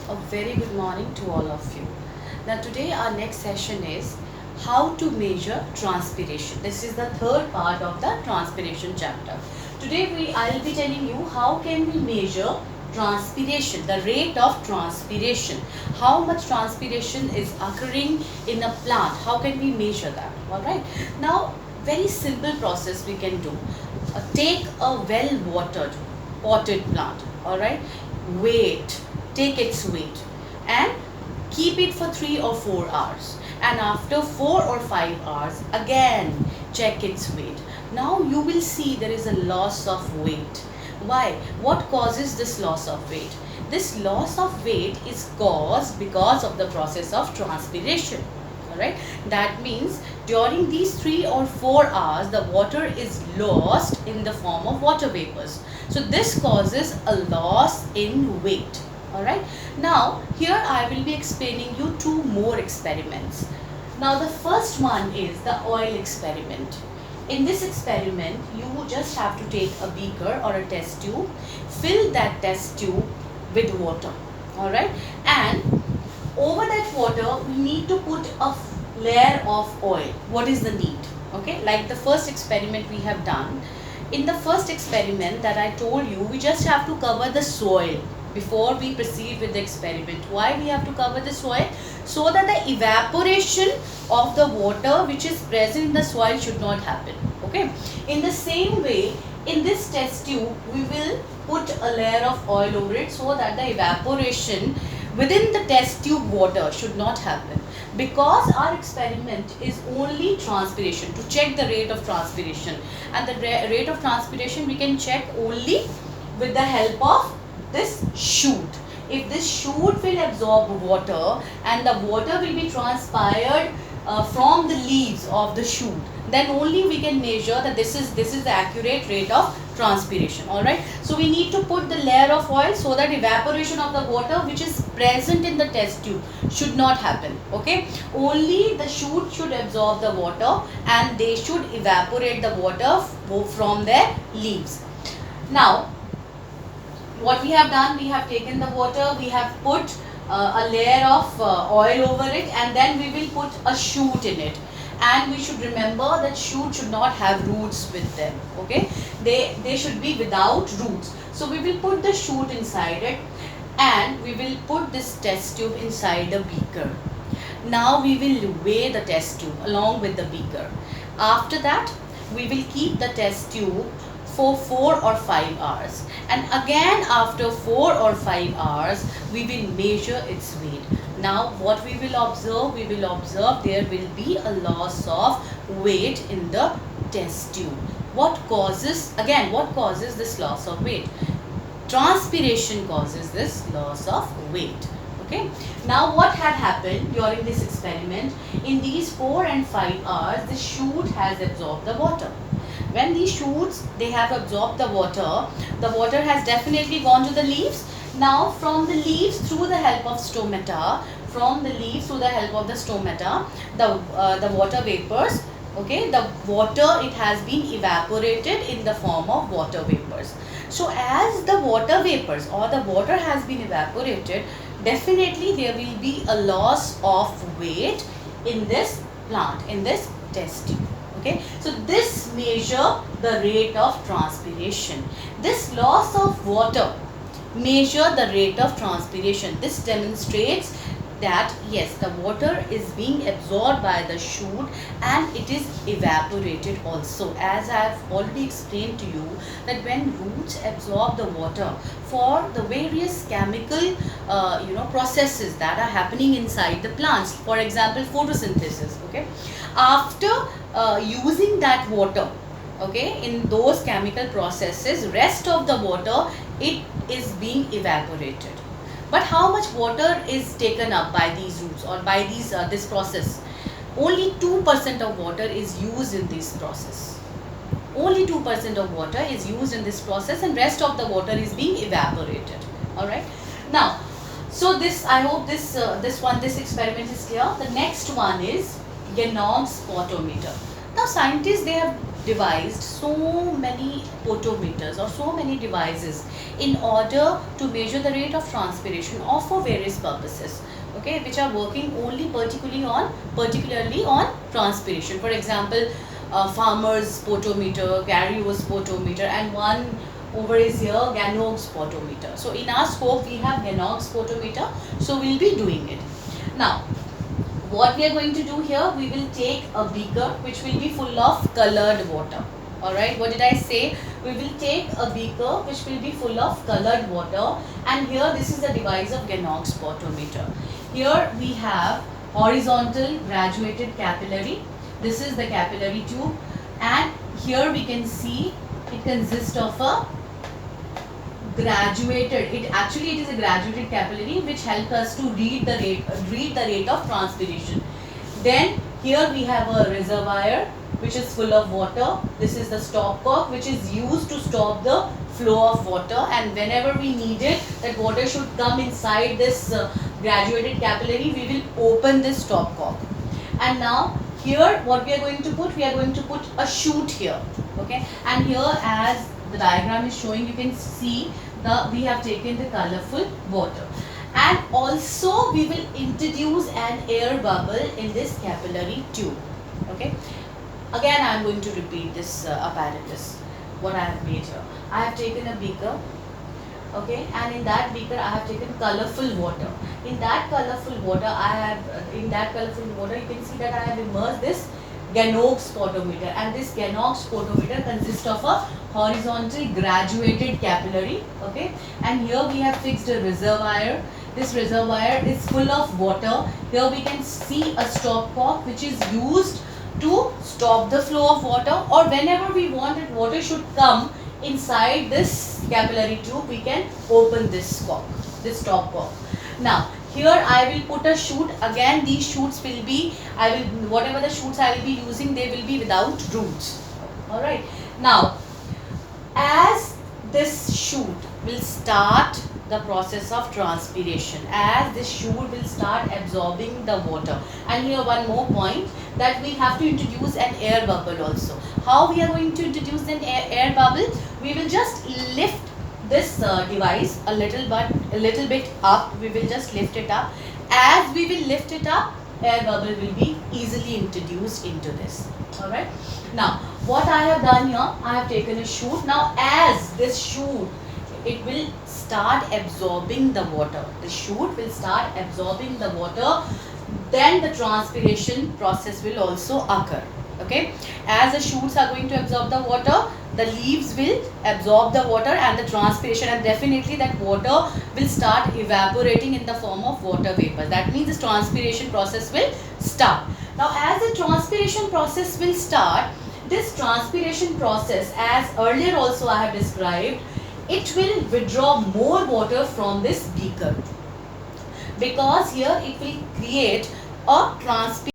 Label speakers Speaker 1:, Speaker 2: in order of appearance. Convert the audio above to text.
Speaker 1: A very good morning to all of you. Now today our next session is how to measure transpiration. This is the third part of the transpiration chapter. Today I'll be telling you how can we measure transpiration, the rate of transpiration. How much transpiration is occurring in a plant? How can we measure that? Alright. Now very simple process we can do. Take a well watered potted plant. Alright. Take its weight and keep it for 3 or 4 hours, and after 4 or 5 hours again check its weight. Now you will see there is a loss of weight. Why? What causes this loss of weight? This loss of weight is caused because of the process of transpiration. Alright, that means during these 3 or 4 hours the water is lost in the form of water vapors. So this causes a loss in weight. Alright, now here I will be explaining you 2 more experiments. Now the first one is the oil experiment. In this experiment you just have to take a beaker or a test tube, fill that test tube with water. Alright, and over that water we need to put a layer of oil. What is the need? Okay, like the first experiment we have done. In the first experiment that I told you, we just have to cover the soil before we proceed with the experiment. Why we have to cover the soil? So that the evaporation of the water which is present in the soil should not happen. Okay. In the same way, in this test tube, we will put a layer of oil over it so that the evaporation within the test tube water should not happen. Because our experiment is only transpiration, to check the rate of transpiration, and the rate of transpiration we can check only with the help of this shoot. If this shoot will absorb water and the water will be transpired from the leaves of the shoot, then only we can measure that this is the accurate rate of transpiration. Alright, so we need to put the layer of oil so that evaporation of the water which is present in the test tube should not happen. Okay, only the shoot should absorb the water and they should evaporate the water from their leaves. Now what we have done, we have taken the water, we have put a layer of oil over it, and then we will put a shoot in it. And we should remember that shoot should not have roots with them. Okay, they should be without roots. So we will put the shoot inside it and we will put this test tube inside a beaker. Now we will weigh the test tube along with the beaker. After that we will keep the test tube for 4 or 5 hours, and again after 4 or 5 hours we will measure its weight. Now what we will observe? We will observe there will be a loss of weight in the test tube. What causes this loss of weight? Transpiration causes this loss of weight. Okay. Now what had happened during this experiment? In these 4 and 5 hours the shoot has absorbed the water. When these shoots, they have absorbed the water has definitely gone to the leaves. Now from the leaves, through the help of stomata, the water vapors, okay, the water, it has been evaporated in the form of water vapors. So as the water vapors or the water has been evaporated, definitely there will be a loss of weight in this plant, in this test tube. Okay, so this measure the rate of transpiration. This loss of water measure the rate of transpiration. This demonstrates that yes, the water is being absorbed by the shoot and it is evaporated also. As I have already explained to you that when roots absorb the water for the various chemical processes that are happening inside the plants, for example photosynthesis, okay, after using that water, okay, in those chemical processes, rest of the water, it is being evaporated. But how much water is taken up by these roots or by this process? Only 2% of water is used in this process. Only 2% of water is used in this process, and rest of the water is being evaporated. Alright. Now, so I hope this experiment is clear. The next one is Genome spotometer. Now scientists, they have devised so many potometers or so many devices in order to measure the rate of transpiration or for various purposes, okay, which are working only particularly on transpiration. For example, Farmer's potometer, Garrio's potometer, and one over is here Ganog's potometer. So in our scope we have Ganog's potometer, so we'll be doing it. Now what we are going to do here, we will take a beaker which will be full of colored water. Alright, what did I say? We will take a beaker which will be full of colored water, and here this is the device of Ganog's potometer. Here we have horizontal graduated capillary. This is the capillary tube, and here we can see it consists of a graduated, it is a graduated capillary which help us to read the rate of transpiration. Then here we have a reservoir which is full of water. This is the stopcock which is used to stop the flow of water, and whenever we need it, that water should come inside this graduated capillary, we will open this stopcock. And now here what we are going to put, we are going to put a chute here, okay, and here as the diagram is showing, you can see we have taken the colorful water, and also we will introduce an air bubble in this capillary tube, okay. Again I am going to repeat this apparatus what I have made here. I have taken a beaker, okay, and in that beaker I have taken colorful water. In that colorful water you can see that I have immersed this Ganog's potometer, and this Ganog's potometer consists of a horizontal graduated capillary, okay, and here we have fixed a reservoir. This reservoir is full of water. Here we can see a stopcock which is used to stop the flow of water, or whenever we want that water should come inside this capillary tube, we can open this stopcock. Now here I will put a chute. Again these chutes will be, whatever the chutes I will be using, they will be without roots. Alright. Now as this chute will start the process of transpiration, as this chute will start absorbing the water, and here one more point, that we have to introduce an air bubble also. How we are going to introduce an air bubble? We will just lift this device a little bit up. We will just lift it up. As we will lift it up, air bubble will be easily introduced into this. Alright. Now what I have done here, I have taken a chute. Now as this chute, it will start absorbing the water. The chute will start absorbing the water. Then the transpiration process will also occur. Okay. As the shoots are going to absorb the water, the leaves will absorb the water and the transpiration, and definitely that water will start evaporating in the form of water vapor. That means this transpiration process will start. Now as the transpiration process will start, this transpiration process, as earlier also I have described, it will withdraw more water from this beaker, because here it will create a transpiration